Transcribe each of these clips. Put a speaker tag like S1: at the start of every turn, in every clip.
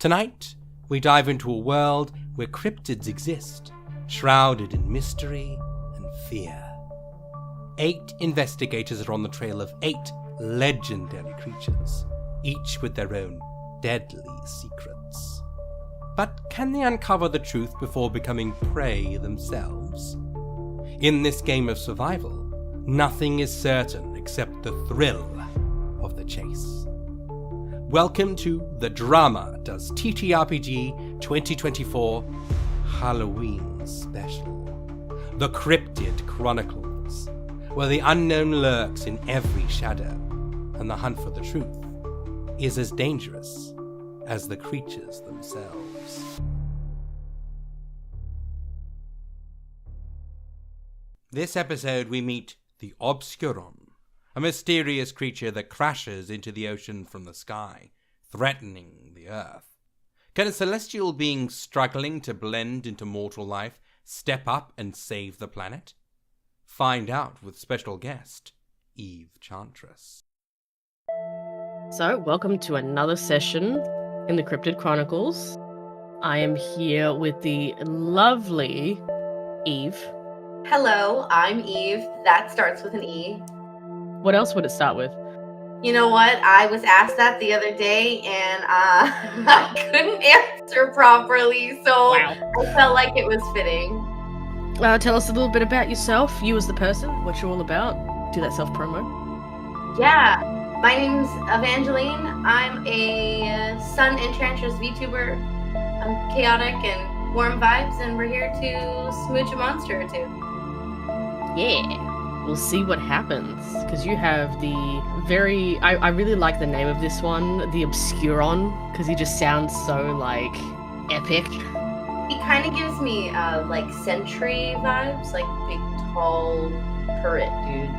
S1: Tonight, we dive into a world where cryptids exist, shrouded in mystery and fear. 8 investigators are on the trail of 8 legendary creatures, each with their own deadly secrets. But can they uncover the truth before becoming prey themselves? In this game of survival, nothing is certain except the thrill of the chase. Welcome to the Drama Does TTRPG 2024 Halloween Special. The Cryptid Chronicles, where the unknown lurks in every shadow, and the hunt for the truth is as dangerous as the creatures themselves. This episode we meet the Obscuron, a mysterious creature that crashes into the ocean from the sky, threatening the earth. Can a celestial being struggling to blend into mortal life step up and save the planet? Find out with special guest, Evechantress.
S2: So, welcome to another session in the Cryptid Chronicles. I am here with the lovely Eve.
S3: Hello, I'm Eve. That starts with an E.
S2: What else would it start with?
S3: You know what? I was asked that the other day and I couldn't answer properly, so
S2: Wow.
S3: I felt like it was fitting.
S2: Tell us a little bit about yourself, you as the person, what you're all about. Do that self-promo.
S3: Yeah, my name's Evangeline. I'm a Sun Enchantress VTuber. I'm chaotic and warm vibes, and we're here to smooch a monster or two.
S2: Yeah, we'll see what happens, because you have the very... I really like the name of this one, the Obscuron, because he just sounds so, like, epic.
S3: He kind of gives me, like, sentry vibes, like big, tall turret dudes.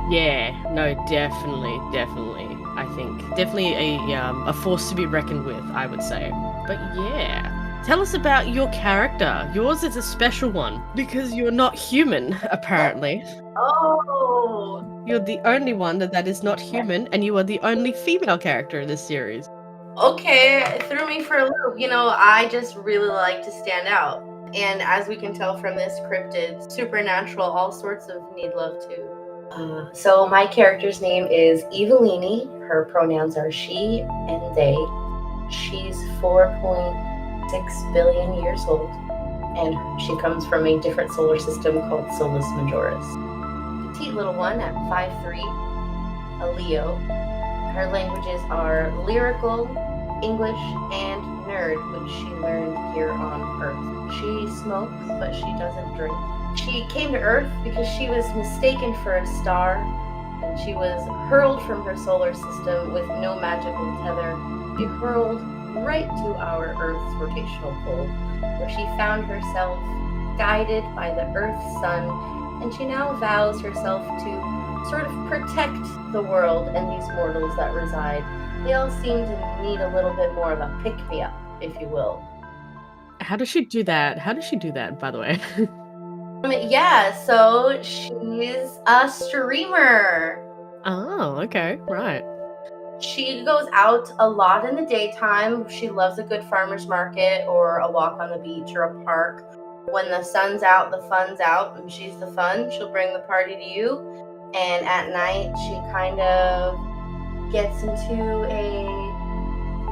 S2: Yeah, no, definitely, I think. Definitely a force to be reckoned with, I would say. But yeah. Tell us about your character. Yours is a special one, because you're not human, apparently.
S3: Oh!
S2: You're the only one that is not human, and you are the only female character in this series.
S3: Okay, it threw me for a loop. You know, I just really like to stand out. And as we can tell from this cryptid, supernatural, all sorts of need love too. So my character's name is Evelini. Her pronouns are she and they. She's 4.6 billion years old, and she comes from a different solar system called Solus Majoris. Petite little one at 5'3", a Leo. Her languages are lyrical, English, and nerd, which she learned here on Earth. She smokes, but she doesn't drink. She came to Earth because she was mistaken for a star, and she was hurled from her solar system with no magical tether. She hurled right to our Earth's rotational pull, where she found herself guided by the Earth's sun, and she now vows herself to sort of protect the world and these mortals that reside. They all seem to need a little bit more of a pick-me-up, if you will.
S2: How does she do that? By the way?
S3: Yeah, so she's a streamer.
S2: Oh, okay, right.
S3: She goes out a lot in the daytime. She loves a good farmer's market or a walk on the beach or a park. When the sun's out, the fun's out, and she's the fun. She'll bring the party to you. And at night, she kind of gets into a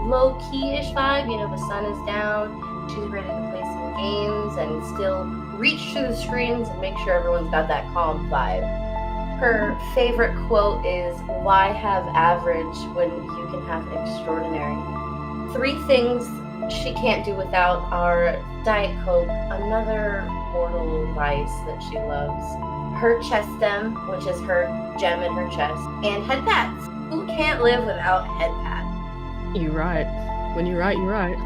S3: low-key-ish vibe. You know, the sun is down. She's ready to play some games and still reach through the screens and make sure everyone's got that calm vibe. Her favorite quote is, "Why have average when you can have extraordinary?" 3 things she can't do without are Diet Coke, another mortal vice that she loves, her chest stem, which is her gem in her chest, and head pads. Who can't live without head pads?
S2: You're right. When you're right, you're right.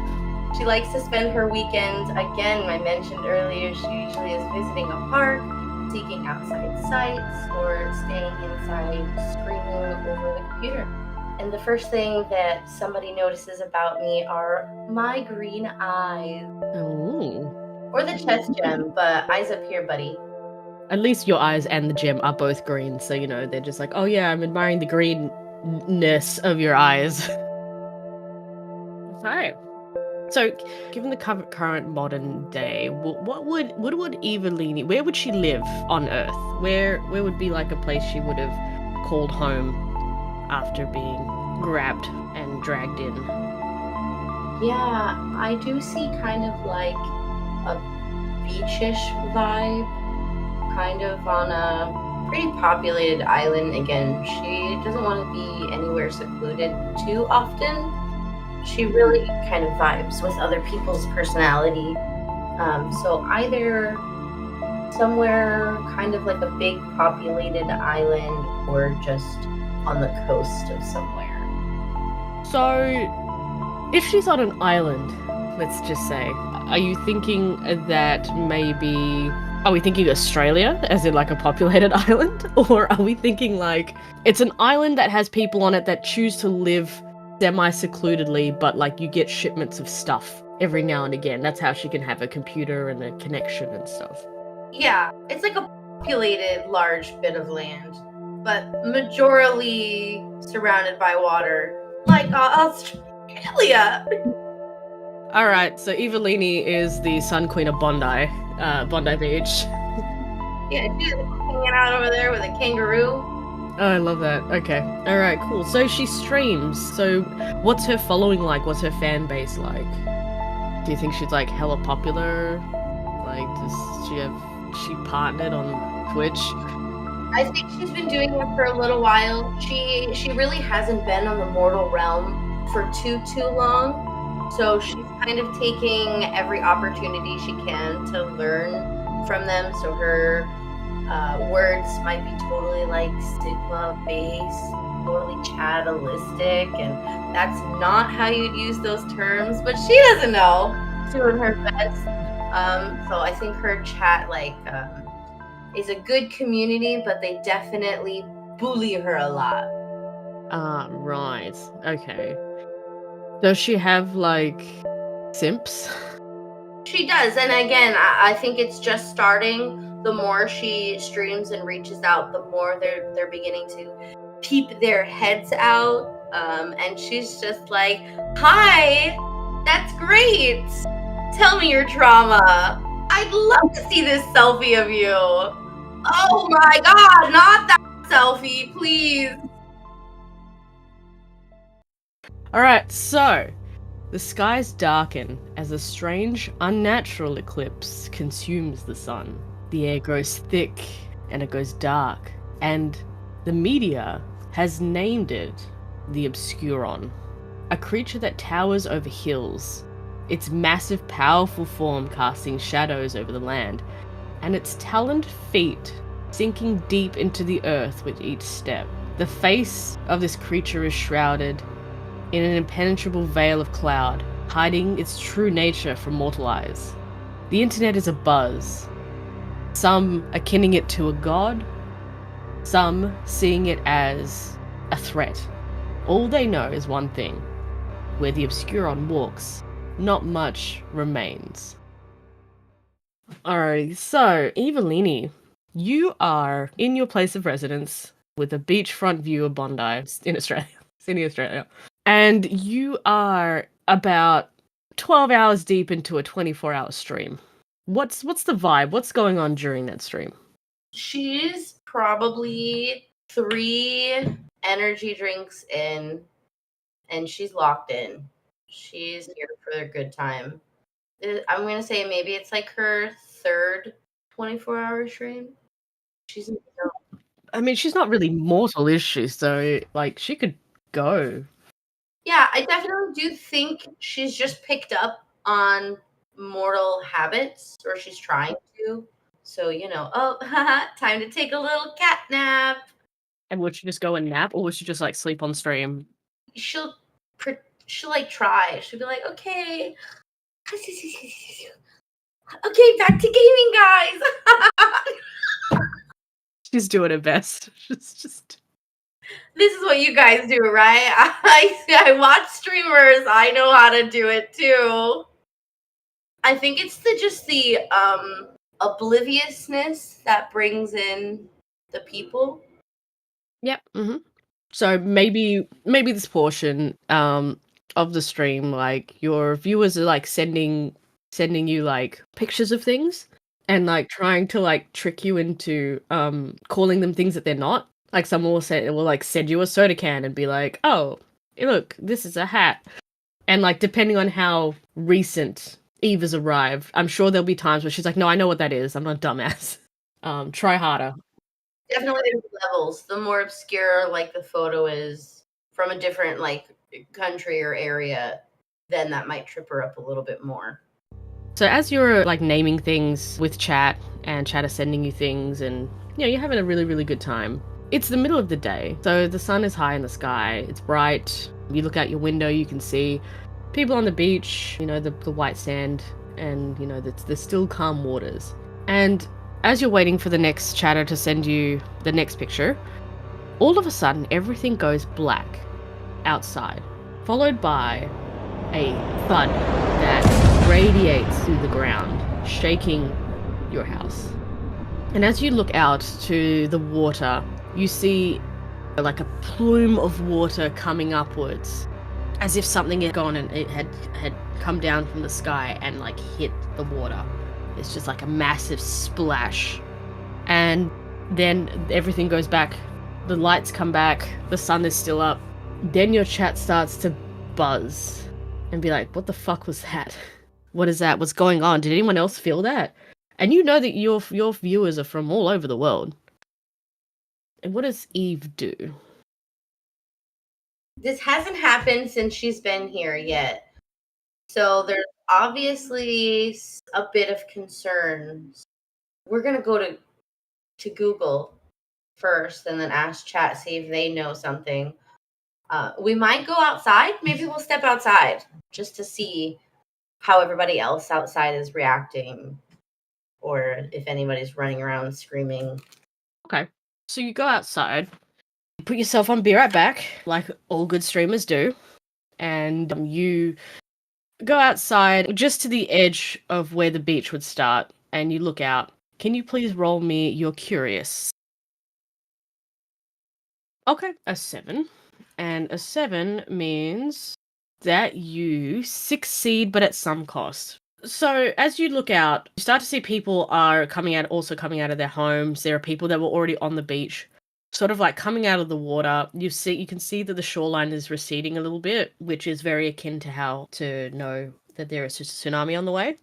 S3: She likes to spend her weekends, again, I mentioned earlier, she usually is visiting a park, seeking outside sights, or staying inside screaming over the computer. And the first thing that somebody notices about me are my green eyes.
S2: Oh.
S3: Or the chest gem, but eyes up here, buddy.
S2: At least your eyes and the gem are both green, so, you know, they're just like, oh yeah, I'm admiring the greenness of your eyes. Okay. So, given the current modern day, what would Evelini? Where would she live on Earth? Where would be like a place she would have called home after being grabbed and dragged in?
S3: Yeah, I do see kind of like a beachish vibe, kind of on a pretty populated island. Again, she doesn't want to be anywhere secluded too often. She really kind of vibes with other people's personality. So either somewhere kind of like a big populated island or just on the coast of somewhere.
S2: So, if she's on an island, let's just say, are you thinking that maybe... Are we thinking Australia, as in like a populated island? Or are we thinking like it's an island that has people on it that choose to live semi-secludedly, but like you get shipments of stuff every now and again? That's how she can have a computer and a connection and stuff.
S3: Yeah, it's like a populated large bit of land, but majorly surrounded by water, like Australia.
S2: Alright, so Evelini is the Sun Queen of Bondi, Bondi Beach.
S3: Yeah, she's hanging out over there with a kangaroo.
S2: Oh, I love that. Okay. Alright, cool. So she streams. So what's her following like? What's her fan base like? Do you think she's like hella popular? Like, does she partnered on Twitch?
S3: I think she's been doing it for a little while. She really hasn't been on the mortal realm for too long. So she's kind of taking every opportunity she can to learn from them. So her words might be totally like Sigma based, totally chatalistic, and that's not how you'd use those terms, but she doesn't know. She's doing her best. So I think her chat is a good community, but they definitely bully her a lot.
S2: Right. Okay. Does she have like simps?
S3: She does, and again, I think it's just starting. The more she streams and reaches out, the more they're beginning to peep their heads out. And she's just like, "Hi, that's great. Tell me your trauma. I'd love to see this selfie of you. Oh my god, not that selfie, please."
S2: Alright, so the skies darken as a strange, unnatural eclipse consumes the sun. The air grows thick and it goes dark, and the media has named it the Obscuron, a creature that towers over hills, its massive, powerful form casting shadows over the land, and its taloned feet sinking deep into the earth with each step. The face of this creature is shrouded in an impenetrable veil of cloud, hiding its true nature from mortal eyes. The internet is abuzz. Some akinning it to a god, some seeing it as a threat. All they know is one thing: where the Obscuron walks, not much remains. Alrighty, so Evelini, you are in your place of residence with a beachfront view of Bondi in Australia. Sydney, Australia. And you are about 12 hours deep into a 24-hour stream. What's the vibe? What's going on during that stream?
S3: She's probably 3 energy drinks in, and she's locked in. She's here for a good time. I'm going to say maybe it's like her 3rd 24-hour stream. She's
S2: I mean, she's not really mortal, is she? So, like, she could go.
S3: Yeah, I definitely do think she's just picked up on mortal habits, or she's trying to. So, oh, time to take a little cat nap.
S2: And would she just go and nap, or would she just, like, sleep on stream?
S3: She'll like try. She'll be like, okay. Okay, back to gaming, guys.
S2: She's doing her best. She's just...
S3: This is what you guys do, right? I watch streamers. I know how to do it too. I think it's the obliviousness that brings in the people.
S2: Yep. Mm-hmm. So maybe this portion, of the stream, like your viewers are like sending you like pictures of things and like trying to like trick you into calling them things that they're not. Like someone will like send you a soda can and be like, "Oh, look, this is a hat." And like depending on how recent Eve has arrived, I'm sure there'll be times where she's like, "No, I know what that is. I'm not a dumbass. Try harder."
S3: Definitely there's levels. The more obscure like the photo is from a different like country or area, then that might trip her up a little bit more.
S2: So as you're like naming things with chat and chat is sending you things and you're having a really, really good time. It's the middle of the day. So the sun is high in the sky. It's bright. You look out your window, you can see people on the beach, the white sand and, the still calm waters. And as you're waiting for the next chatter to send you the next picture, all of a sudden everything goes black outside, followed by a thud that radiates through the ground, shaking your house. And as you look out to the water, you see like a plume of water coming upwards, as if something had gone and it had come down from the sky and like hit the water. It's just like a massive splash. And then everything goes back. The lights come back. The sun is still up. Then your chat starts to buzz and be like, what the fuck was that? What is that? What's going on? Did anyone else feel that? And you know that your viewers are from all over the world. And what does Eve do?
S3: This hasn't happened since she's been here yet. So there's obviously a bit of concern. We're going to go to Google first and then ask chat, see if they know something. We might go outside. Maybe we'll step outside just to see how everybody else outside is reacting or if anybody's running around screaming.
S2: Okay. So you go outside, put yourself on Be Right Back, like all good streamers do, and you go outside just to the edge of where the beach would start, and you look out. Can you please roll me You're Curious? Okay, a 7. And a 7 means that you succeed, but at some cost. So as you look out, you start to see people are coming out of their homes. There are people that were already on the beach, sort of like coming out of the water. You can see that the shoreline is receding a little bit, which is very akin to how to know that there is a tsunami on the way.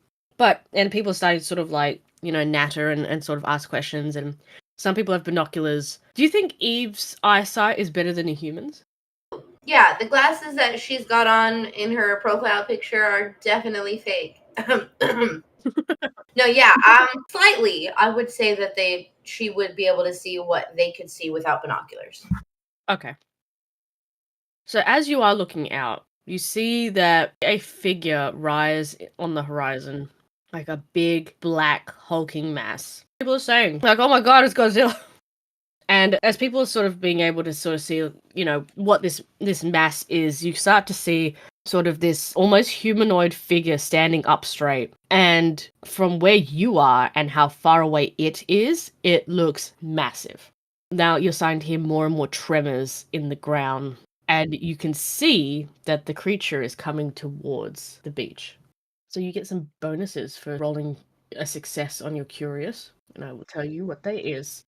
S2: And people are starting to sort of like, natter and sort of ask questions, and some people have binoculars. Do you think Eve's eyesight is better than a human's?
S3: Yeah, the glasses that she's got on in her profile picture are definitely fake. No, yeah, slightly. I would say that she would be able to see what they could see without binoculars.
S2: Okay. So as you are looking out, you see that a figure rise on the horizon, like a big black hulking mass. People are saying, like, "Oh my god, it's Godzilla." And as people are sort of being able to sort of see, what this mass is, you start to see sort of this almost humanoid figure standing up straight. And from where you are and how far away it is, it looks massive. Now you're starting to hear more and more tremors in the ground. And you can see that the creature is coming towards the beach. So you get some bonuses for rolling a success on your Curious. And I will tell you what they is.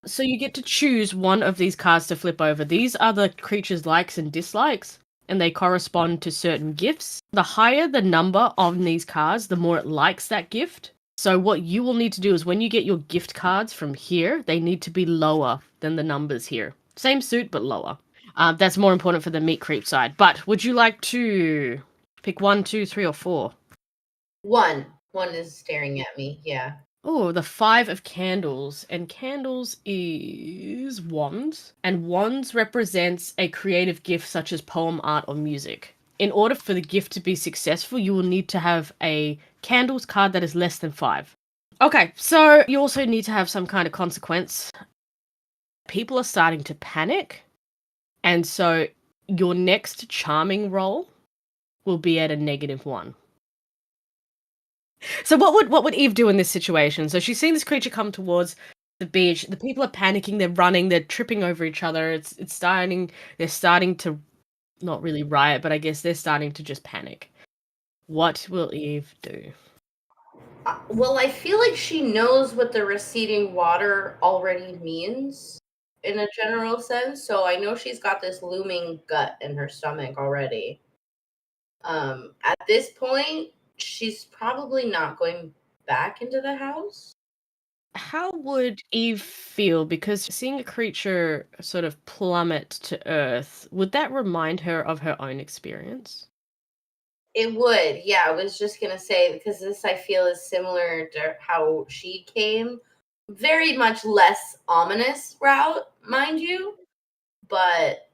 S2: So you get to choose one of these cards to flip over. These are the creature's likes and dislikes, and they correspond to certain gifts. The higher the number on these cards, the more it likes that gift. So what you will need to do is when you get your gift cards from here, they need to be lower than the numbers here. Same suit, but lower. That's more important for the meat creep side. But would you like to pick 1, 2, 3, or 4?
S3: 1. 1 is staring at me, yeah.
S2: Oh, the 5 of candles. And candles is wands. And wands represents a creative gift such as poem, art, or music. In order for the gift to be successful, you will need to have a candles card that is less than 5. Okay, so you also need to have some kind of consequence. People are starting to panic. And so your next charming roll will be at a -1. So what would Eve do in this situation? So she's seen this creature come towards the beach. The people are panicking. They're running. They're tripping over each other. They're starting to not really riot, but I guess they're starting to just panic. What will Eve do?
S3: Well, I feel like she knows what the receding water already means in a general sense. So I know she's got this looming gut in her stomach already. At this point, she's probably not going back into the house.
S2: How would Eve feel? Because seeing a creature sort of plummet to Earth, would that remind her of her own experience?
S3: It would, yeah. I was just gonna say because this I feel is similar to how she came. Very much less ominous route, mind you, but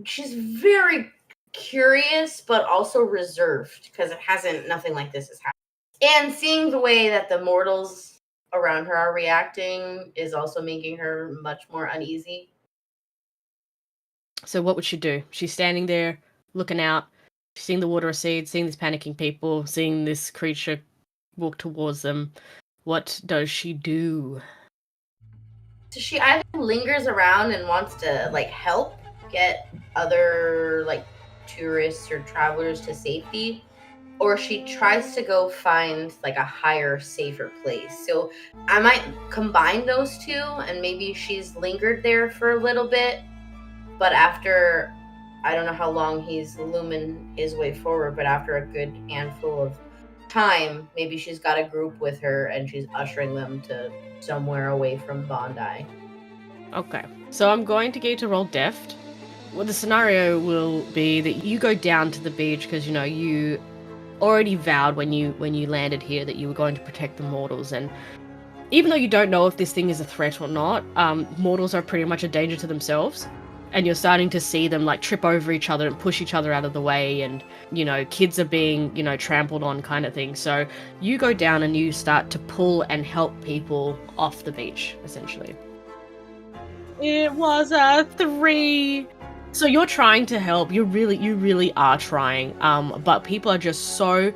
S3: she's very curious, but also reserved because it hasn't nothing like this has happened. And seeing the way that the mortals around her are reacting is also making her much more uneasy.
S2: So what would she do? She's standing there, looking out, seeing the water recede, seeing these panicking people, seeing this creature walk towards them. What does she do?
S3: So she either lingers around and wants to like help get other like tourists or travelers to safety, or she tries to go find like a higher, safer place. So I might combine those two, and maybe she's lingered there for a little bit, but after I don't know how long he's looming his way forward, but after a good handful of time, maybe she's got a group with her and she's ushering them to somewhere away from Bondi.
S2: Okay, so I'm going to get you to roll deft. Well, the scenario will be that you go down to the beach because you already vowed when you landed here that you were going to protect the mortals, and even though you don't know if this thing is a threat or not, mortals are pretty much a danger to themselves. And you're starting to see them like trip over each other and push each other out of the way, and kids are being trampled on, kind of thing. So you go down and you start to pull and help people off the beach, essentially. It was a 3. So you're trying to help. You really are trying. But people are just so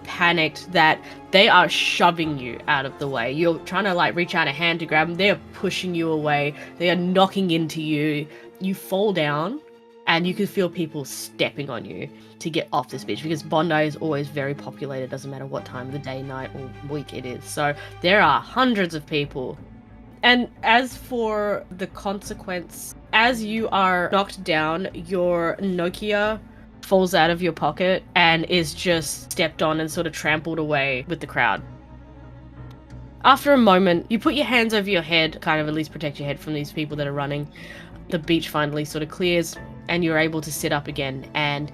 S2: panicked that they are shoving you out of the way. You're trying to like reach out a hand to grab them. They are pushing you away. They are knocking into you. You fall down, and you can feel people stepping on you to get off this beach, because Bondi is always very populated, doesn't matter what time of the day, night, or week it is. So there are hundreds of people. And as for the consequence, as you are knocked down, your Nokia falls out of your pocket and is just stepped on and sort of trampled away with the crowd. After a moment, you put your hands over your head, kind of at least protect your head from these people that are running. The beach finally sort of clears, and you're able to sit up again, and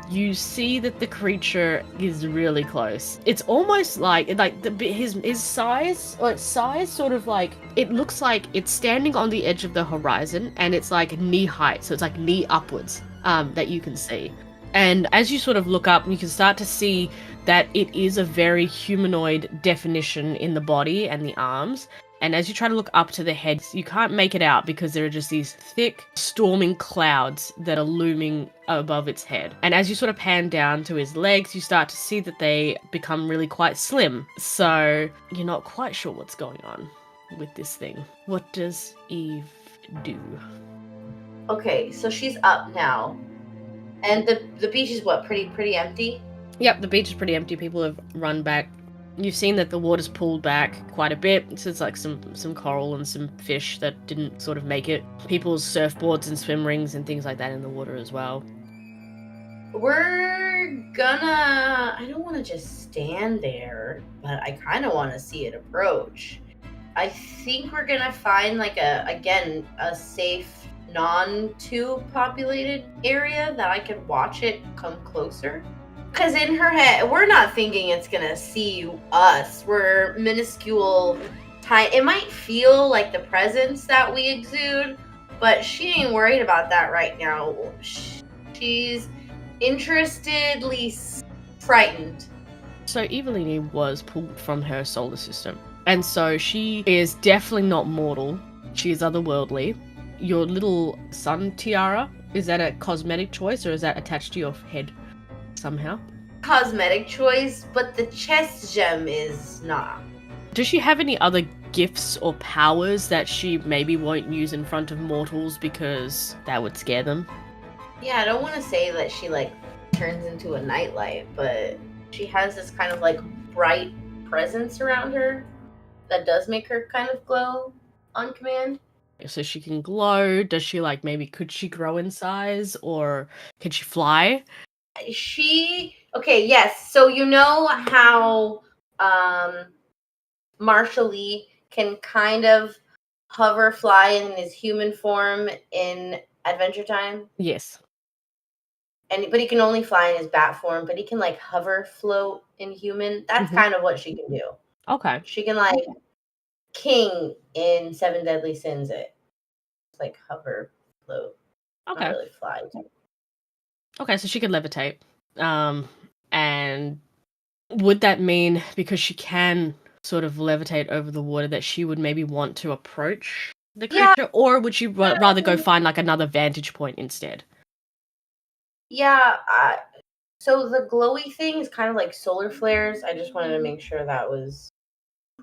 S2: you see that the creature is really close. It's almost like his size, or its size, sort of like, it looks like it's standing on the edge of the horizon, and it's like knee height, so it's like knee upwards, that you can see. And as you sort of look up, you can start to see that it is a very humanoid definition in the body and the arms. And as you try to look up to the head, you can't make it out because there are just these thick, storming clouds that are looming above its head. And as you sort of pan down to his legs, you start to see that they become really quite slim. So you're not quite sure what's going on with this thing. What does Eve do?
S3: Okay, so she's up now. And the beach is what, pretty empty?
S2: Yep, the beach is pretty empty. People have run back. You've seen that the water's pulled back quite a bit. So it's like some coral and some fish that didn't sort of make it. People's surfboards and swim rings and things like that in the water as well.
S3: We're gonna... I don't want to just stand there, but I kind of want to see it approach. I think we're gonna find like a safe, non-too populated area that I can watch it come closer. Because in her head, we're not thinking it's gonna see us. We're minuscule, tiny. It might feel like the presence that we exude, but she ain't worried about that right now. She's interestedly frightened.
S2: So Evelyn was pulled from her solar system, and so she is definitely not mortal. She is otherworldly. Your little sun tiara, is that a cosmetic choice, or is that attached to your head somehow?
S3: Cosmetic choice, but the chest gem is not.
S2: Does she have any other gifts or powers that she maybe won't use in front of mortals because that would scare them?
S3: Yeah, I don't want to say that she like turns into a nightlight, but she has this kind of like bright presence around her that does make her kind of glow on command.
S2: So she can glow. Does she like maybe could she grow in size or can she fly?
S3: Okay, yes. So you know how Marshall Lee can kind of hover fly in his human form in Adventure Time?
S2: Yes.
S3: But he can only fly in his bat form, but he can like hover float in human. That's kind of what she can do.
S2: Okay.
S3: She can like King in Seven Deadly Sins it. Like hover float.
S2: Okay.
S3: Not really fly.
S2: Okay, so she could levitate. And would that mean because she can sort of levitate over the water that she would maybe want to approach the
S3: Yeah.
S2: creature, or would she rather go find like another vantage point instead?
S3: Yeah, so the glowy thing is kind of like solar flares. I just wanted to make sure that was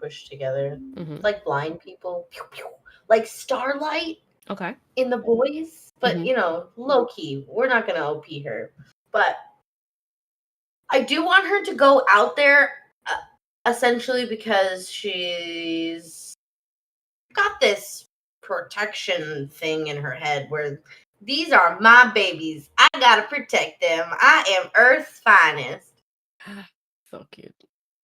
S3: pushed together.
S2: Mhm.
S3: Like blind people. Pew, pew. Like Starlight
S2: Okay.
S3: in The Boys. But,
S2: Mhm.
S3: you know, low key. We're not going to OP her. But I do want her to go out there essentially because she's got this protection thing in her head where these are my babies. I gotta protect them. I am Earth's finest.
S2: So cute.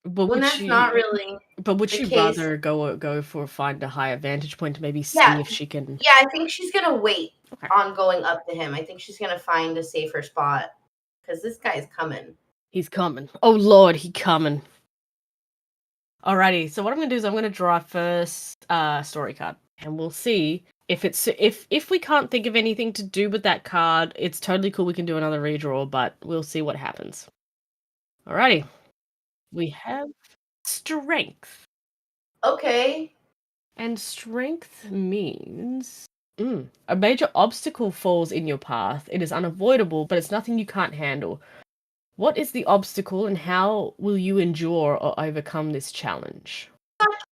S2: But
S3: When
S2: would
S3: that's
S2: she?
S3: not really
S2: But would
S3: the
S2: she
S3: case.
S2: rather go for find a higher vantage point to maybe see
S3: Yeah.
S2: if she can?
S3: Yeah, I think she's gonna wait
S2: Okay.
S3: on going up to him. I think she's gonna find a safer spot because this guy's coming.
S2: He's coming. Oh Lord, he coming. Alrighty, so what I'm gonna do is I'm gonna draw our first story card, and we'll see if it's if we can't think of anything to do with that card. It's totally cool. We can do another redraw, but we'll see what happens. Alrighty, we have strength,
S3: Okay.
S2: and strength means a major obstacle falls in your path. It is unavoidable, but it's nothing you can't handle. What is the obstacle, and how will you endure or overcome this challenge?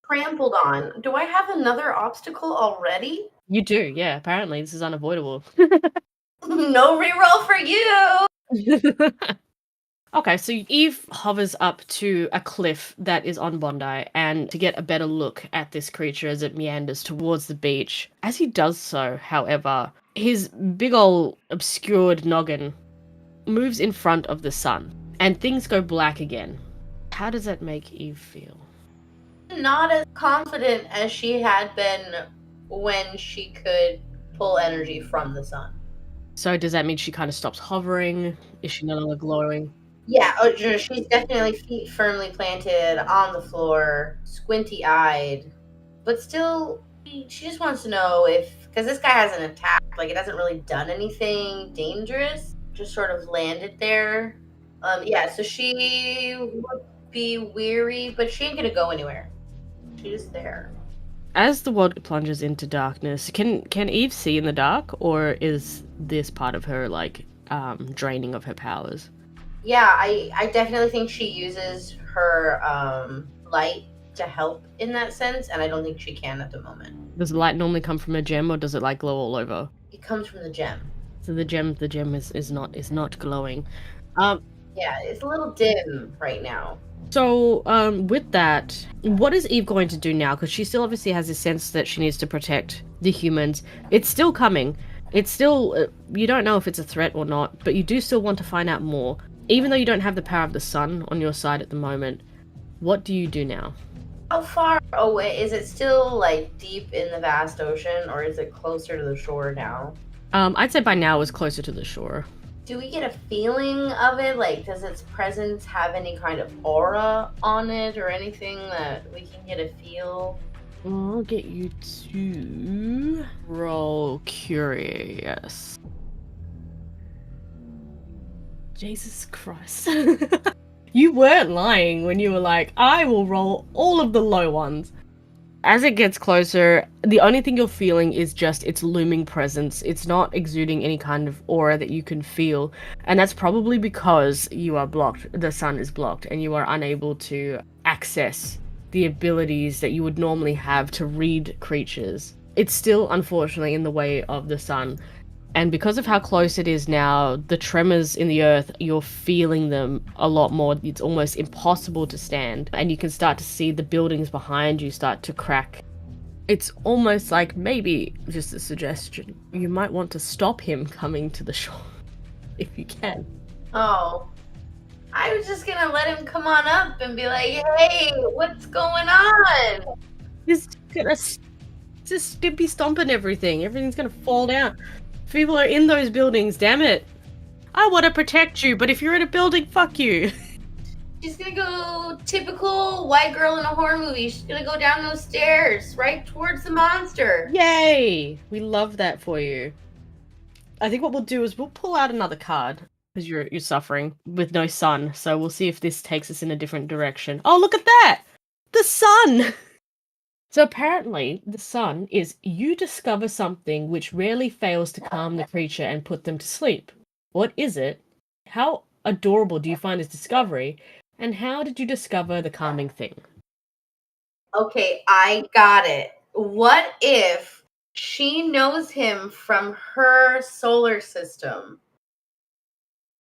S3: Trampled on. Do I have another obstacle already?
S2: You do, yeah. Apparently, this is unavoidable.
S3: No reroll for you.
S2: Okay, so Eve hovers up to a cliff that is on Bondi, and to get a better look at this creature as it meanders towards the beach. As he does so, however, his big ol' obscured noggin moves in front of the sun, and things go black again. How does that make Eve feel?
S3: Not as confident as she had been when she could pull energy from the sun.
S2: So does that mean she kind of stops hovering? Is she no longer glowing?
S3: Yeah, she's definitely feet firmly planted on the floor, squinty-eyed, but still, she just wants to know because this guy hasn't attacked, like it hasn't really done anything dangerous, just sort of landed there. Yeah, so she would be weary, but she ain't gonna go anywhere. She's just there.
S2: As the world plunges into darkness, can Eve see in the dark, or is this part of her like draining of her powers?
S3: Yeah, I definitely think she uses her light to help in that sense, and I don't think she can at the moment.
S2: Does the light normally come from a gem, or does it like glow all over?
S3: It comes from the gem.
S2: So the gem is not glowing.
S3: Yeah, it's a little dim right now.
S2: So with that, what is Eve going to do now? Because she still obviously has a sense that she needs to protect the humans. It's still coming. It's still you don't know if it's a threat or not, but you do still want to find out more. Even though you don't have the power of the sun on your side at the moment, what do you do now?
S3: How far away is it? Still like deep in the vast ocean, or is it closer to the shore now?
S2: I'd say by now it's closer to the shore.
S3: Do we get a feeling of it? Like, does its presence have any kind of aura on it or anything that we can get a feel?
S2: I'll get you to roll curious. Jesus Christ. You weren't lying when you were like, I will roll all of the low ones. As it gets closer, the only thing you're feeling is just its looming presence. It's not exuding any kind of aura that you can feel. And that's probably because you are blocked. The sun is blocked and you are unable to access the abilities that you would normally have to read creatures. It's still, unfortunately, in the way of the sun. And because of how close it is now, the tremors in the earth, you're feeling them a lot more. It's almost impossible to stand. And you can start to see the buildings behind you start to crack. It's almost like, maybe just a suggestion, you might want to stop him coming to the shore, if you can.
S3: Oh, I was just gonna let him come on up and be like, hey, what's going on?
S2: He's gonna just be stomping everything. Everything's gonna fall down. People are in those buildings, damn it. I want to protect you, but if you're in a building, fuck you.
S3: She's gonna go typical white girl in a horror movie. She's gonna go down those stairs right towards the monster.
S2: Yay! We love that for you. I think what we'll do is we'll pull out another card because you're suffering with no sun. So we'll see if this takes us in a different direction. Oh, look at that! The sun! So apparently, the sun is you discover something which rarely fails to calm the creature and put them to sleep. What is it? How adorable do you find this discovery? And how did you discover the calming thing?
S3: Okay, I got it. What if she knows him from her solar system?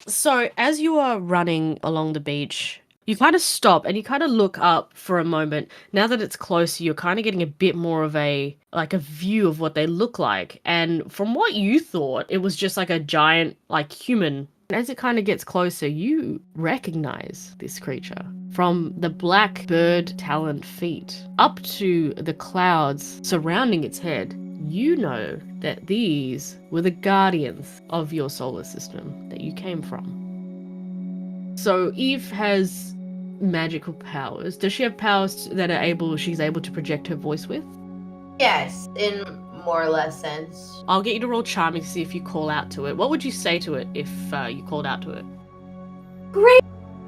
S2: So as you are running along the beach, you kind of stop and you kind of look up for a moment. Now that it's closer, you're kind of getting a bit more of a view of what they look like. And from what you thought, it was just like a giant, like human. As it kind of gets closer, you recognize this creature. From the black bird taloned feet up to the clouds surrounding its head, you know that these were the guardians of your solar system that you came from. So Eve has magical powers. Does she have powers that she's able to project her voice with?
S3: Yes, in more or less sense.
S2: I'll get you to roll charming to see if you call out to it. What would you say to it if you called out to it?
S3: Great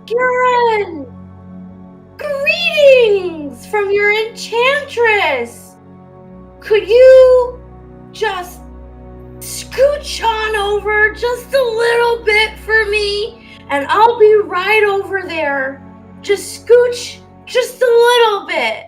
S3: Buren! Greetings from your Evechantress! Could you just scooch on over just a little bit for me? And I'll be right over there. Just scooch just a little bit.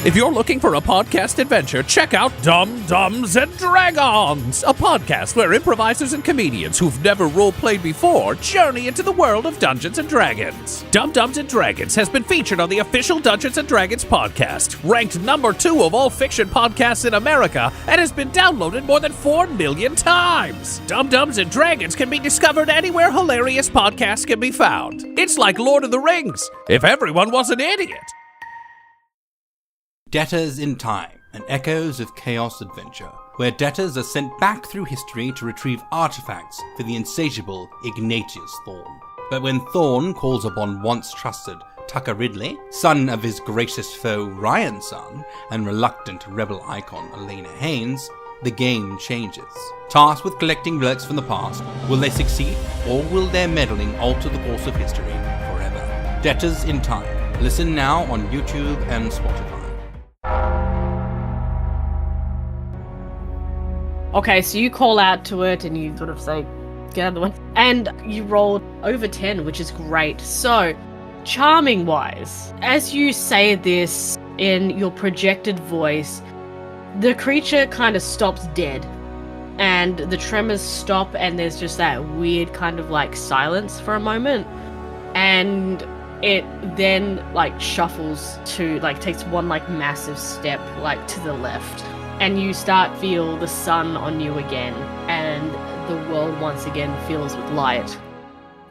S4: If you're looking for a podcast adventure, check out Dumb Dumbs and Dragons, a podcast where improvisers and comedians who've never role-played before journey into the world of Dungeons & Dragons. Dumb Dumbs and Dragons has been featured on the official Dungeons & Dragons podcast, ranked number 2 of all fiction podcasts in America, and has been downloaded more than 4 million times. Dumb Dumbs and Dragons can be discovered anywhere hilarious podcasts can be found. It's like Lord of the Rings, if everyone was an idiot.
S1: Debtors in Time, an Echoes of Chaos adventure, where debtors are sent back through history to retrieve artifacts for the insatiable Ignatius Thorn. But when Thorn calls upon once trusted Tucker Ridley, son of his gracious foe Ryan's son, and reluctant rebel icon Elena Haynes, the game changes. Tasked with collecting relics from the past, will they succeed, or will their meddling alter the course of history forever? Debtors in Time. Listen now on YouTube and Spotify.
S2: Okay, so you call out to it and you sort of say, get out of the way. And you rolled over 10, which is great. So, charming wise, as you say this in your projected voice, the creature kind of stops dead. And the tremors stop and there's just that weird kind of like silence for a moment. And it then like shuffles to like takes one like massive step like to the left. And you start feel the sun on you again, and the world once again fills with light.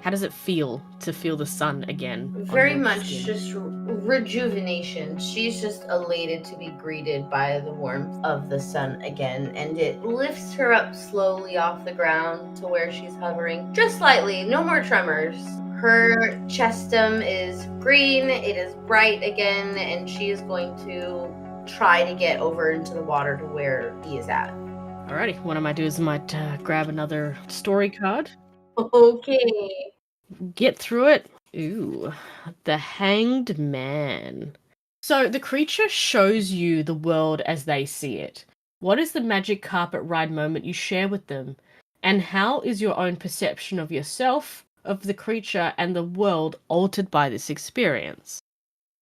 S2: How does it feel to feel the sun again?
S3: Very much just rejuvenation. She's just elated to be greeted by the warmth of the sun again, and it lifts her up slowly off the ground to where she's hovering, just slightly, no more tremors. Her chestum is green, it is bright again, and she is going to try to get over into the water to where he is at.
S2: Alrighty, what I might do is I might grab another story card.
S3: Okay.
S2: Get through it. Ooh, the Hanged Man. So the creature shows you the world as they see it. What is the magic carpet ride moment you share with them? And how is your own perception of yourself, of the creature, and the world altered by this experience?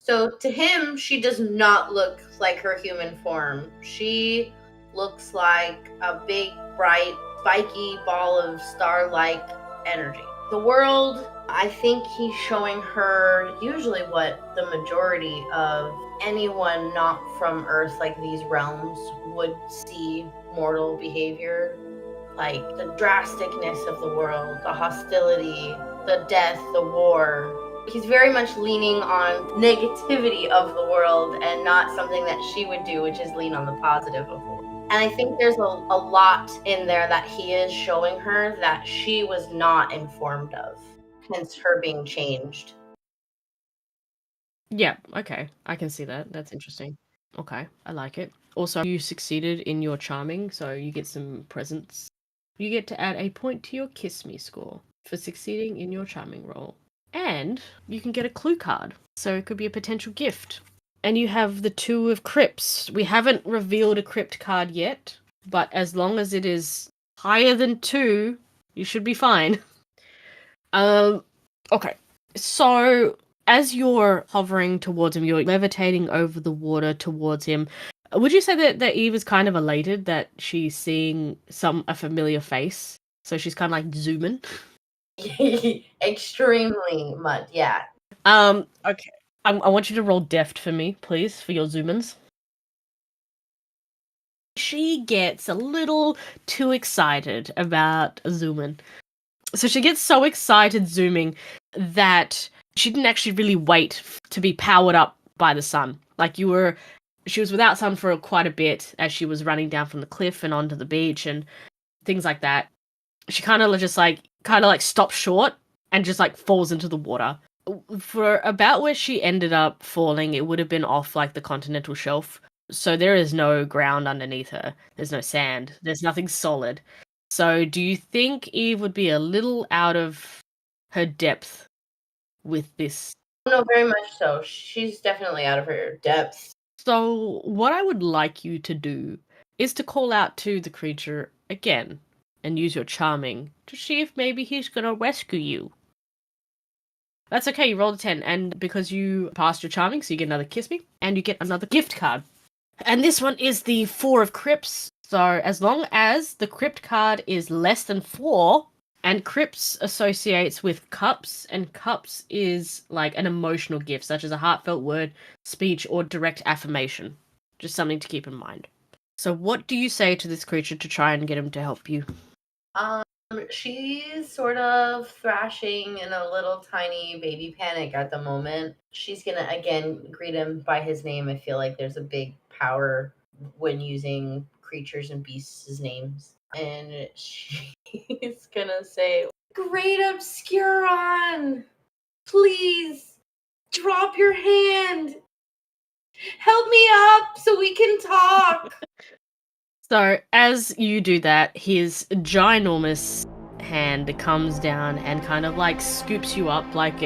S3: So to him, she does not look like her human form. She looks like a big, bright, spiky ball of star-like energy. The world, I think he's showing her usually what the majority of anyone not from Earth, like these realms, would see mortal behavior. Like the drasticness of the world, the hostility, the death, the war. He's very much leaning on negativity of the world and not something that she would do, which is lean on the positive of the world. And I think there's a lot in there that he is showing her that she was not informed of, hence her being changed.
S2: Yeah, okay. I can see that. That's interesting. Okay, I like it. Also, you succeeded in your charming, so you get some presents. You get to add a point to your Kiss Me score for succeeding in your charming roll. And you can get a clue card, so it could be a potential gift. And you have the Two of Crypts. We haven't revealed a Crypt card yet, but as long as it is higher than 2, you should be fine. Okay. So, as you're hovering towards him, you're levitating over the water towards him. Would you say that Eve is kind of elated that she's seeing a familiar face? So she's kind of like zooming?
S3: Extremely much, yeah.
S2: Okay. I want you to roll deft for me, please, for your zoomins. She gets a little too excited about zooming. So she gets so excited zooming that she didn't actually really wait to be powered up by the sun. Like she was without sun for quite a bit as she was running down from the cliff and onto the beach and things like that. She kind of stops short and just like falls into the water. For about where she ended up falling, it would have been off like the continental shelf. So there is no ground underneath her. There's no sand. There's nothing solid. So do you think Eve would be a little out of her depth with this?
S3: No, very much so. She's definitely out of her depth.
S2: So what I would like you to do is to call out to the creature again and use your charming to see if maybe he's going to rescue you. That's okay, you rolled a 10, and because you passed your charming, so you get another Kiss Me, and you get another gift card. And this one is the 4 of Crypts. So as long as the Crypt card is less than 4, and Crypts associates with cups, and cups is like an emotional gift, such as a heartfelt word, speech, or direct affirmation. Just something to keep in mind. So what do you say to this creature to try and get him to help you?
S3: She's sort of thrashing in a little tiny baby panic at the moment. She's gonna again greet him by his name. I feel like there's a big power when using creatures and beasts' names. And she's gonna say, "Great Obscuron! Please drop your hand! Help me up so we can talk!"
S2: So, as you do that, his ginormous hand comes down and kind of like scoops you up like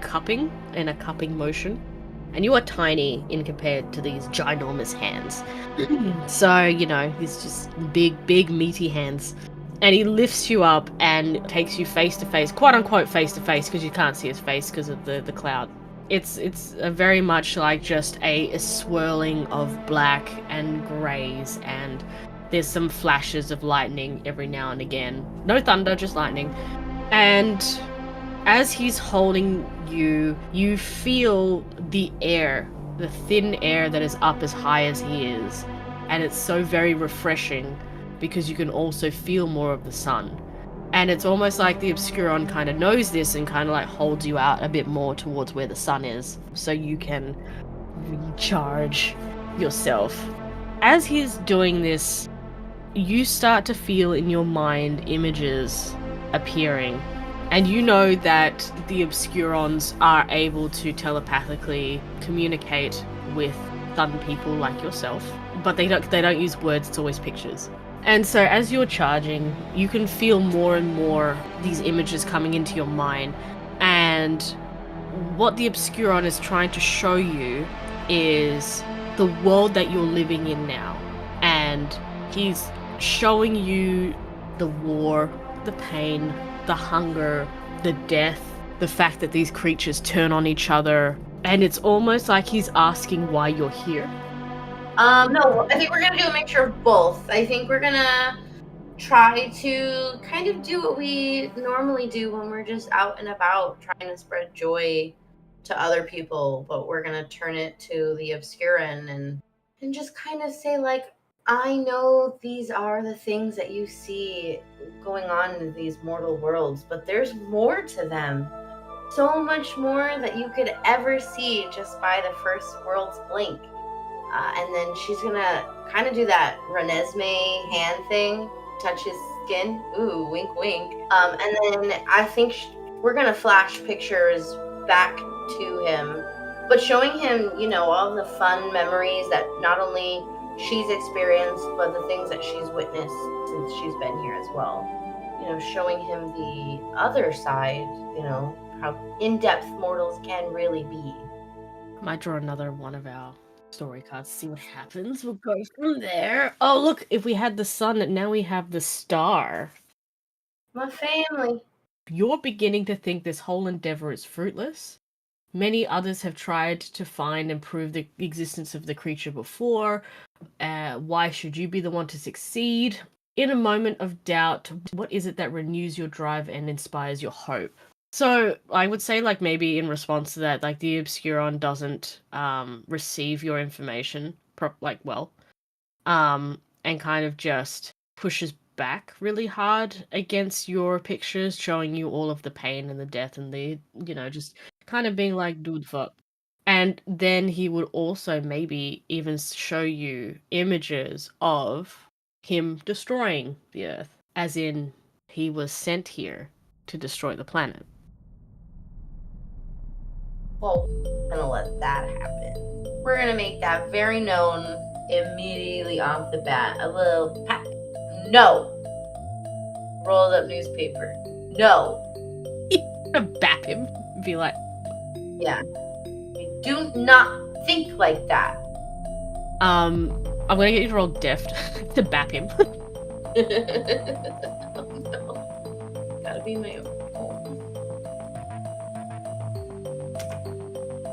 S2: cupping, in a cupping motion. And you are tiny in compared to these ginormous hands. So, he's just big, meaty hands. And he lifts you up and takes you face to face, quote unquote face to face, because you can't see his face because of the cloud. It's a very much like just a swirling of black and greys, and there's some flashes of lightning every now and again. No thunder, just lightning. And as he's holding you, you feel the air, the thin air that is up as high as he is. And it's so very refreshing because you can also feel more of the sun. And it's almost like the Obscuron kind of knows this and kind of like holds you out a bit more towards where the sun is so you can recharge yourself. As he's doing this, you start to feel in your mind images appearing. And you know that the Obscurons are able to telepathically communicate with sun people like yourself, but they don't use words, it's always pictures. And so as you're charging, you can feel more and more these images coming into your mind. And what the Obscuron is trying to show you is the world that you're living in now. And he's showing you the war, the pain, the hunger, the death, the fact that these creatures turn on each other And it's almost like he's asking why you're here.
S3: No, I think we're gonna do a mixture of both. I think we're gonna try to kind of do what we normally do when we're just out and about trying to spread joy to other people, but we're gonna turn it to the Obscuron and just kind of say, like, I know these are the things that you see going on in these mortal worlds, but there's more to them. So much more that you could ever see just by the first world's blink. And then she's gonna kind of do that Renesmee hand thing, touch his skin. Ooh, wink, wink. And then I think we're gonna flash pictures back to him, but showing him, you know, all the fun memories that not only she's experienced, but the things that she's witnessed since she's been here as well. You know, showing him the other side, you know, how in-depth mortals can really be.
S2: Might draw another one of our story cards, see what happens. We'll go from there. Oh, look, if we had the sun, now we have the star.
S3: My family.
S2: You're beginning to think this whole endeavor is fruitless. Many others have tried to find and prove the existence of the creature before. Why should you be the one to succeed? In a moment of doubt, what is it that renews your drive and inspires your hope? So I would say, like, maybe in response to that, like, the Obscuron doesn't receive your information and kind of just pushes back really hard against your pictures, showing you all of the pain and the death and the, you know, just kind of being like, dude, fuck. And then he would also maybe even show you images of him destroying the Earth, as in he was sent here to destroy the planet.
S3: Well, we're gonna let that happen. We're gonna make that very known immediately off the bat. A little pat. No. Rolled up newspaper. No.
S2: Bap him. Be like,
S3: yeah. You do not think like that.
S2: I'm gonna get you to roll deft to bap him.
S3: Oh, no. Gotta be my own.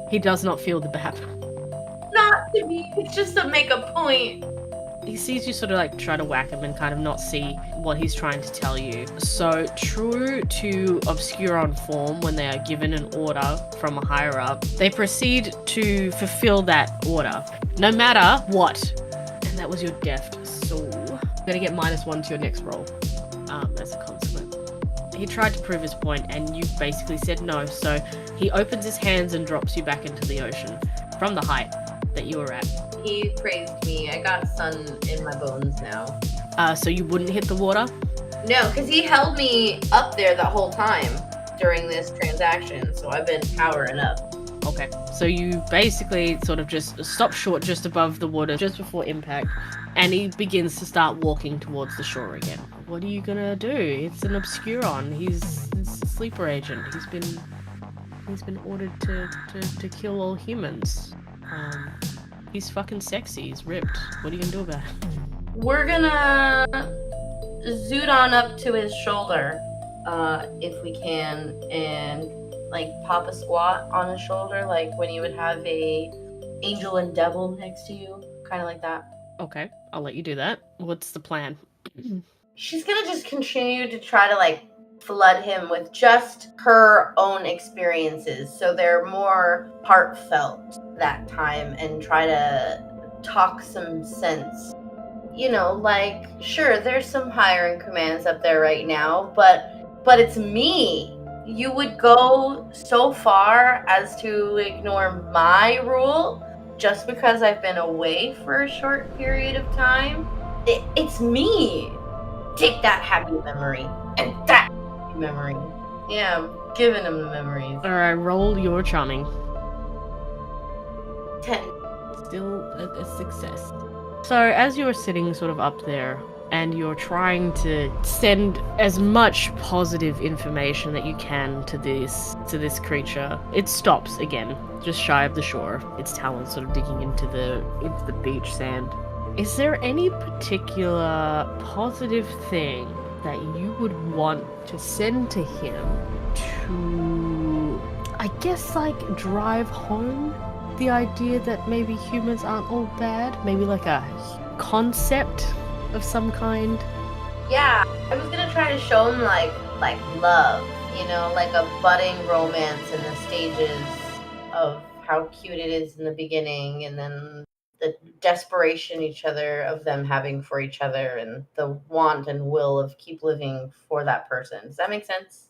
S2: He does not feel the bap.
S3: Not to me. It's just to make a point.
S2: He sees you sort of like try to whack him and kind of not see what he's trying to tell you. So true to Obscuron form, when they are given an order from a higher up, they proceed to fulfill that order, no matter what. And that was your deft, so you're gonna get -1 to your next roll as a consequence. He tried to prove his point and you basically said no, so he opens his hands and drops you back into the ocean from the height that you were at.
S3: He praised me. I got sun in my bones now.
S2: So you wouldn't hit the water?
S3: No, because he held me up there the whole time during this transaction, so I've been powering up.
S2: Okay, so you basically sort of just stop short just above the water, just before impact, and he begins to start walking towards the shore again. What are you gonna do? It's an Obscuron. He's a sleeper agent. He's been ordered to kill all humans. He's fucking sexy. He's ripped. What are you gonna do about it?
S3: We're gonna zoot on up to his shoulder, if we can, and like pop a squat on his shoulder, like when you would have a angel and devil next to you, kind of like that.
S2: Okay, I'll let you do that. What's the plan?
S3: She's gonna just continue to try to like flood him with just her own experiences, so they're more heartfelt that time, and try to talk some sense. You know, like, sure, there's some higher in commands up there right now, but it's me. You would go so far as to ignore my rule just because I've been away for a short period of time? It's me. Take that happy memory and that happy memory. Yeah, I'm giving him the memories.
S2: Alright, roll your charming.
S3: 10.
S2: Still a success. So as you're sitting sort of up there and you're trying to send as much positive information that you can to this creature, it stops again, just shy of the shore. Its talons sort of digging into the beach sand. Is there any particular positive thing that you would want to send to him to I guess, like, drive home the idea that maybe humans aren't all bad. Maybe like a concept of some kind.
S3: Yeah, I was gonna try to show him like love, you know, like a budding romance in the stages of how cute it is in the beginning, and then the desperation each other of them having for each other, and the want and will of keep living for that person. Does that make sense?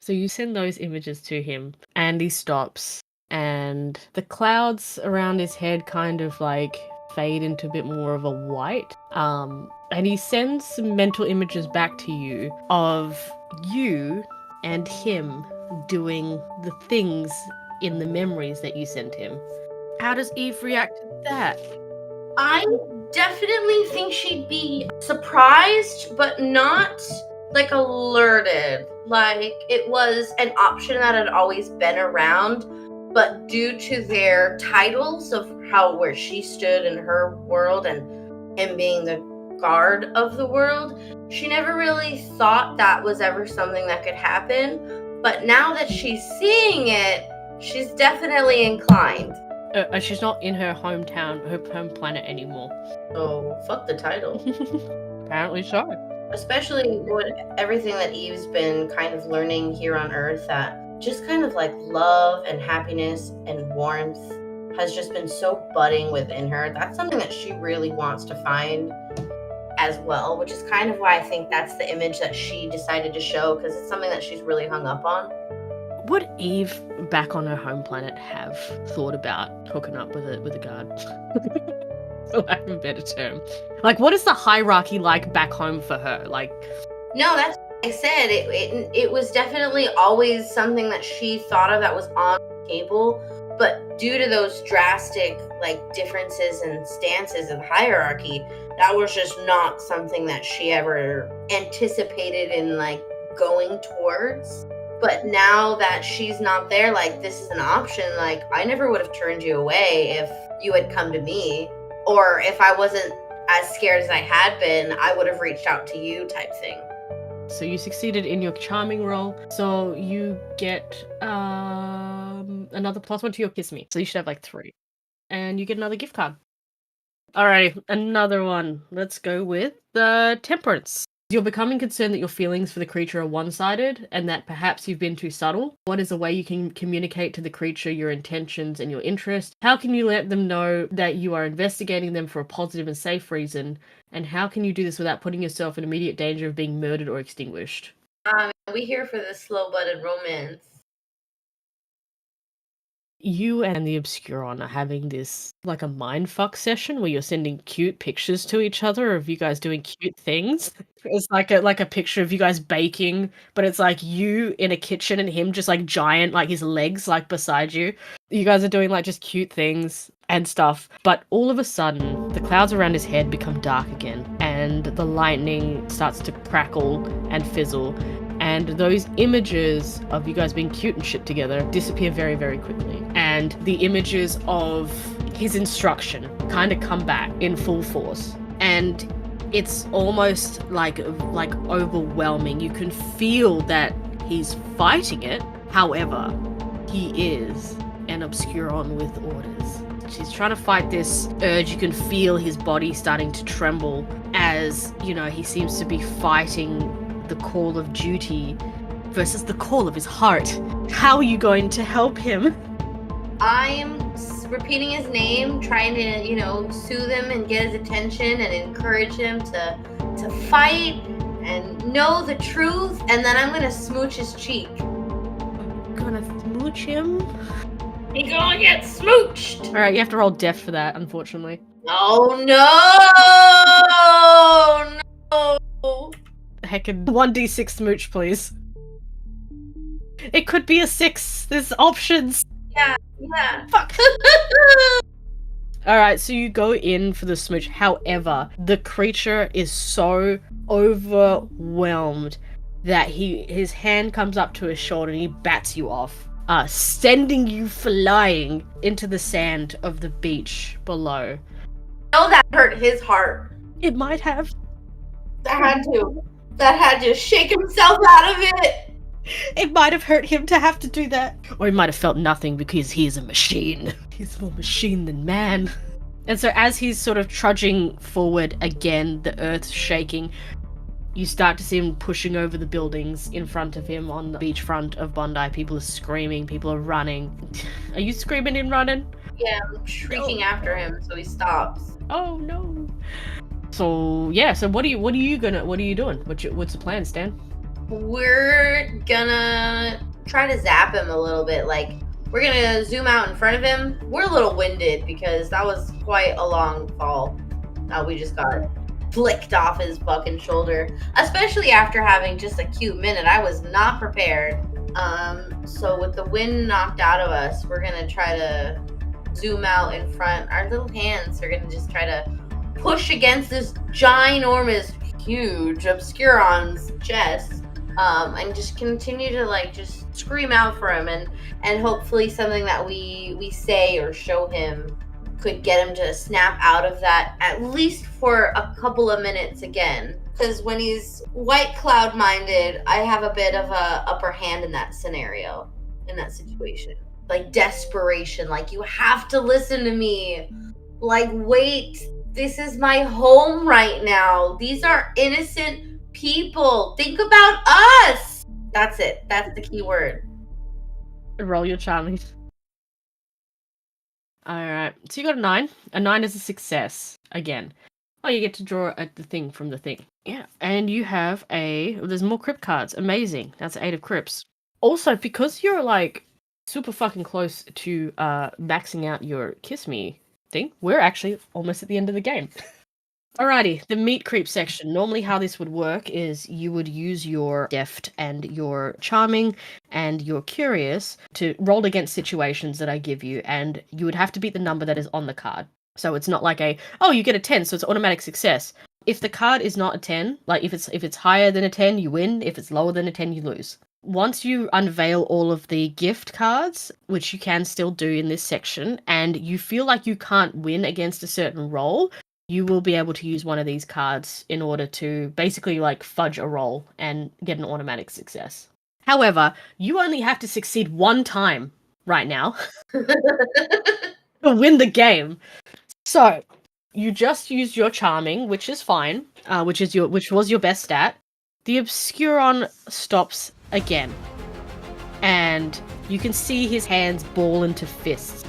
S2: So you send those images to him, and he stops, and the clouds around his head kind of like fade into a bit more of a white. And he sends some mental images back to you of you and him doing the things in the memories that you sent him. How does Eve react to that?
S3: I definitely think she'd be surprised, but not like alerted. Like it was an option that had always been around, but due to their titles of where she stood in her world and him being the guard of the world, she never really thought that was ever something that could happen. But now that she's seeing it, she's definitely inclined.
S2: She's not in her hometown, her home planet anymore.
S3: So fuck the title.
S2: Apparently so.
S3: Especially with everything that Eve's been kind of learning here on Earth, that just kind of like love and happiness and warmth has just been so budding within her. That's something that she really wants to find as well, which is kind of why I think that's the image that she decided to show, because it's something that she's really hung up on.
S2: Would Eve back on her home planet have thought about hooking up with a guard? For lack of a better term. Like, what is the hierarchy like back home for her? Like,
S3: no, that's what I said. It was definitely always something that she thought of that was on the table, but due to those drastic like differences in stances and hierarchy, that was just not something that she ever anticipated in like going towards. But now that she's not there, like, this is an option. Like, I never would have turned you away if you had come to me, or if I wasn't as scared as I had been, I would have reached out to you type thing.
S2: So you succeeded in your charming role. So you get another +1 to your kiss me. So you should have like 3. And you get another gift card. Alrighty, another one. Let's go with the temperance. You're becoming concerned that your feelings for the creature are one-sided and that perhaps you've been too subtle. What is a way you can communicate to the creature your intentions and your interest? How can you let them know that you are investigating them for a positive and safe reason? And how can you do this without putting yourself in immediate danger of being murdered or extinguished?
S3: We here for the slow-budded romance.
S2: You and the Obscuron are having this, like, a mindfuck session where you're sending cute pictures to each other of you guys doing cute things. It's like a picture of you guys baking, but it's like you in a kitchen and him just like giant, like his legs like beside you. You guys are doing like just cute things and stuff. But all of a sudden, the clouds around his head become dark again, and the lightning starts to crackle and fizzle. And those images of you guys being cute and shit together disappear very, very quickly. And the images of his instruction kind of come back in full force. And it's almost like overwhelming. You can feel that he's fighting it. However, he is an Obscuron with orders. She's trying to fight this urge. You can feel his body starting to tremble as, you know, he seems to be fighting the call of duty versus the call of his heart. How are you going to help him?
S3: I'm repeating his name, trying to, you know, soothe him and get his attention and encourage him to fight and know the truth, and then I'm gonna smooch his cheek.
S2: Gonna smooch him?
S3: He gonna get smooched!
S2: Alright, you have to roll death for that, unfortunately.
S3: Oh no!
S2: Heckin' 1d6 smooch, please. It could be a 6. There's options.
S3: Yeah.
S2: Fuck. Alright, so you go in for the smooch. However, the creature is so overwhelmed that his hand comes up to his shoulder and he bats you off, sending you flying into the sand of the beach below.
S3: I know that hurt his heart.
S2: It might have.
S3: That had to shake himself out of it.
S2: It might have hurt him to have to do that. Or he might have felt nothing because he is a machine. He's more machine than man. And so as he's sort of trudging forward again, the earth's shaking, you start to see him pushing over the buildings in front of him on the beachfront of Bondi. People are screaming, people are running. Are you screaming and running?
S3: Yeah, I'm shrieking after him, so he stops.
S2: Oh no. So yeah, so what are you doing? What's the plan, Stan?
S3: We're gonna try to zap him a little bit. Like, we're gonna zoom out in front of him. We're a little winded because that was quite a long fall. We just got flicked off his fucking shoulder, especially after having just a cute minute. I was not prepared. So with the wind knocked out of us, we're gonna try to zoom out in front. Our little hands are gonna just try to push against this ginormous, huge Obscuron's chest, and just continue to like just scream out for him, and hopefully something that we say or show him could get him to snap out of that, at least for a couple of minutes again. Because when he's white cloud minded, I have a bit of a upper hand in that scenario, in that situation. Like desperation, like you have to listen to me. Like, wait, this is my home right now. These are innocent people. Think about us. That's it. That's the key word.
S2: Roll your charming. Alright, so you got a 9. A 9 is a success, again. Oh, you get to draw the thing from the thing. Yeah, and you have there's more crypt cards. Amazing. That's 8 of crypts. Also, because you're, like, super fucking close to maxing out your Kiss Me thing, we're actually almost at the end of the game. Alrighty, the meat creep section. Normally how this would work is you would use your deft and your charming and your curious to roll against situations that I give you, and you would have to beat the number that is on the card. So it's not like you get a 10, so it's automatic success. If the card is not a 10, like if it's higher than a 10, you win. If it's lower than a 10, you lose. Once you unveil all of the gift cards, which you can still do in this section, and you feel like you can't win against a certain roll, you will be able to use one of these cards in order to basically like fudge a roll and get an automatic success. However, you only have to succeed one time right now to win the game. So you just use your charming, which is fine, which was your best stat. The Obscuron stops again, and you can see his hands ball into fists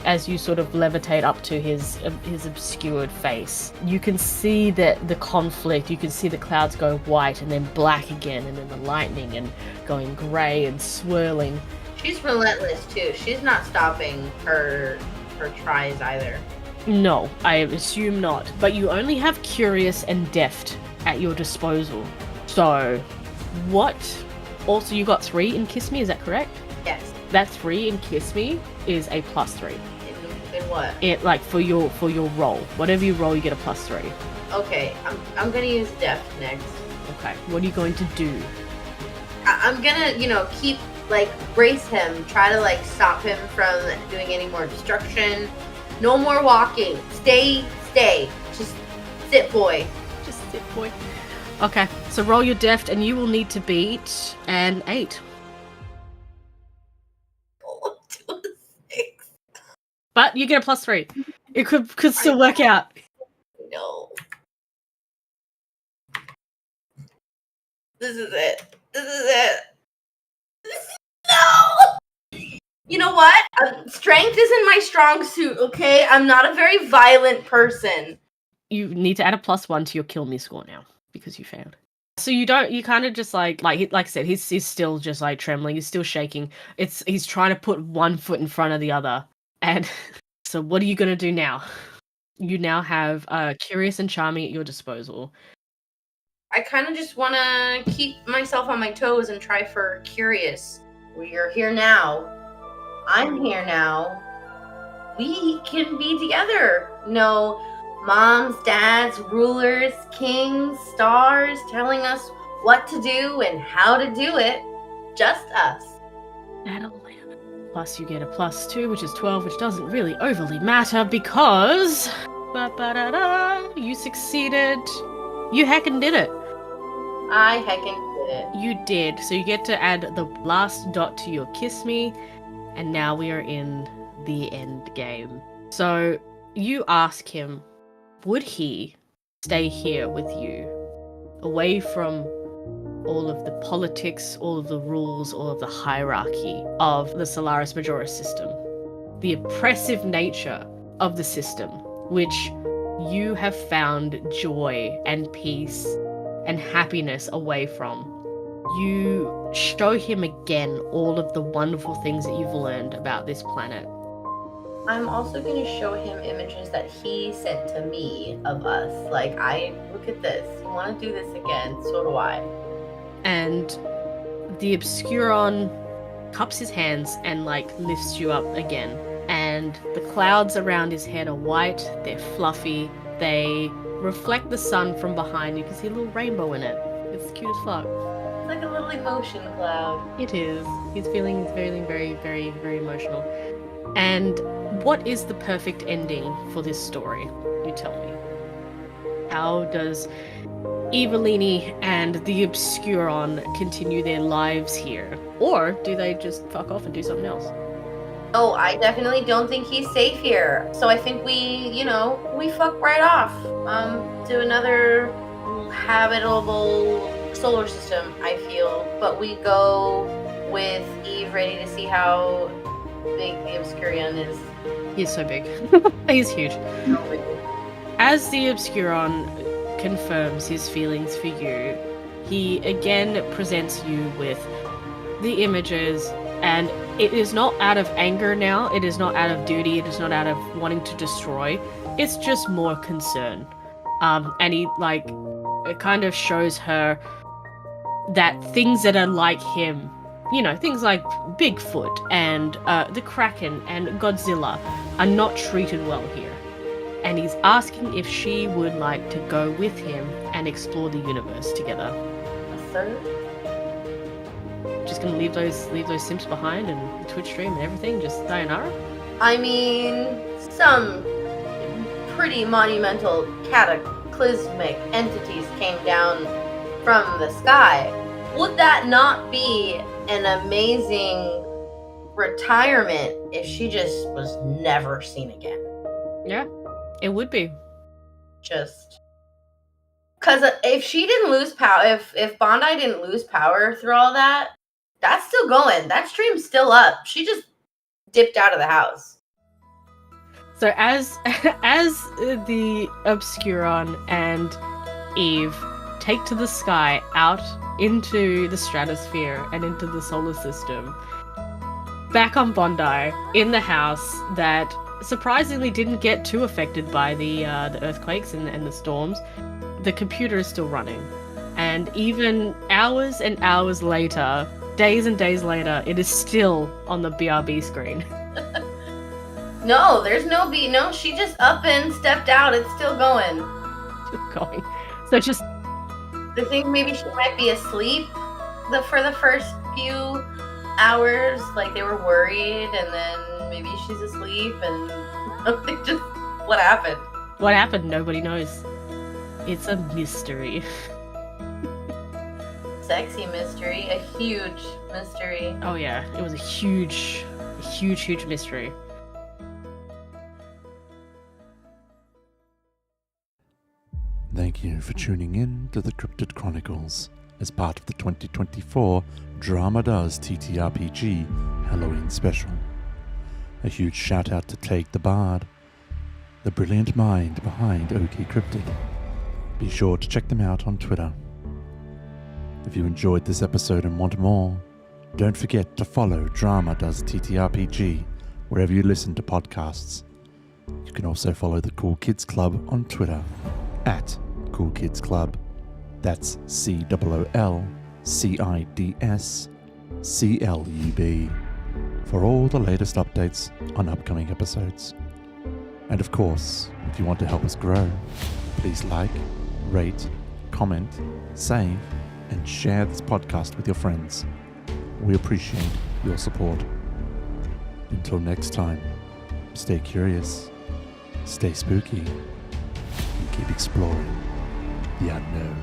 S2: as you sort of levitate up to his obscured face. You can see that the conflict, you can see the clouds go white and then black again, and then the lightning and going grey and swirling.
S3: She's relentless too. She's not stopping her tries either.
S2: No, I assume not. But you only have curious and deft at your disposal. So, what? Also, you got 3 in Kiss Me, is that correct?
S3: Yes.
S2: That 3 in Kiss Me is a +3.
S3: In what?
S2: It like for your roll. Whatever you roll, you get a +3.
S3: Okay, I'm gonna use deft next.
S2: Okay, what are you going to do?
S3: I'm gonna, keep brace him, try to stop him from doing any more destruction. No more walking. Stay. Just sit, boy.
S2: Just sit, boy. Okay, so roll your deft, and you will need to beat an 8. But you get a +3. It could still work out.
S3: No. This is it. No! You know what? Strength isn't my strong suit, okay? I'm not a very violent person.
S2: You need to add a +1 to your kill me score now, because you failed. So you kind of just like I said, he's still just trembling, he's still shaking. He's trying to put one foot in front of the other. And so what are you going to do now? You now have Curious and Charming at your disposal.
S3: I kind of just want to keep myself on my toes and try for Curious. We are here now. I'm here now. We can be together. No moms, dads, rulers, kings, stars telling us what to do and how to do it. Just us.
S2: At 11. Plus you get a +2, which is 12, which doesn't really overly matter because... you succeeded. You heckin' did it.
S3: I heckin' did it.
S2: You did. So you get to add the last dot to your kiss me, and now we are in the end game. So you ask him, would he stay here with you, away from all of the politics, all of the rules, all of the hierarchy of the Solaris Majoris system, the oppressive nature of the system, which you have found joy and peace and happiness away from. You show him again all of the wonderful things that you've learned about this planet.
S3: I'm also going to show him images that he sent to me of us. Like, look at this. You want to do this again? So do I.
S2: And the Obscuron cups his hands and, lifts you up again. And the clouds around his head are white, they're fluffy, they reflect the sun from behind. You can see a little rainbow in it. It's cute as fuck.
S3: It's like a little emotion cloud.
S2: It is. He's feeling very, very, very, very emotional. And what is the perfect ending for this story? You tell me. How does Evelini and the Obscuron continue their lives here? Or do they just fuck off and do something else?
S3: Oh, I definitely don't think he's safe here. So I think we fuck right off. To another habitable solar system, I feel. But we go with Eve ready to see how big the Obscuron is.
S2: He's so big. He's huge. As the Obscuron confirms his feelings for you, he again presents you with the images, and it is not out of anger now, it is not out of duty, it is not out of wanting to destroy, it's just more concern. And he, it kind of shows her that things that are like him, things like Bigfoot and the Kraken and Godzilla are not treated well here. And he's asking if she would like to go with him and explore the universe together.
S3: A third?
S2: Just gonna leave those simps behind and the Twitch stream and everything, just sayonara?
S3: I mean, some pretty monumental cataclysmic entities came down from the sky. Would that not be an amazing retirement if she just was never seen again?
S2: Yeah, it would be.
S3: Just because if she didn't lose power, if Bondi didn't lose power through all that, that's still going. That stream's still up. She just dipped out of the house.
S2: So as the Obscuron and Eve take to the sky out into the stratosphere and into the solar system, back on Bondi, in the house that surprisingly didn't get too affected by the earthquakes and the storms, the computer is still running. And even hours and hours later, days and days later, it is still on the BRB screen.
S3: No, there's no B. No, she just up and stepped out. It's still going.
S2: Still going. So just...
S3: I think maybe she might be asleep for the first few hours. Like, they were worried, and then maybe she's asleep, and just... What happened?
S2: What happened? Nobody knows. It's a mystery.
S3: Sexy mystery. A huge mystery.
S2: Oh yeah, it was a huge mystery.
S5: Thank you for tuning in to the Cryptid Chronicles as part of the 2024 DramaVT TTRPG Halloween Special. A huge shout out to Take the Bard, the brilliant mind behind OKCryptid. Be sure to check them out on Twitter. If you enjoyed this episode and want more, don't forget to follow DramaVT TTRPG wherever you listen to podcasts. You can also follow the Cool Kids Club on Twitter at Cool Kids Club. That's COOLCIDSCLUB for all the latest updates on upcoming episodes. And of course, if you want to help us grow, please like, rate, comment, save, and share this podcast with your friends. We appreciate your support. Until next time, stay curious, stay spooky, and keep exploring the unknown.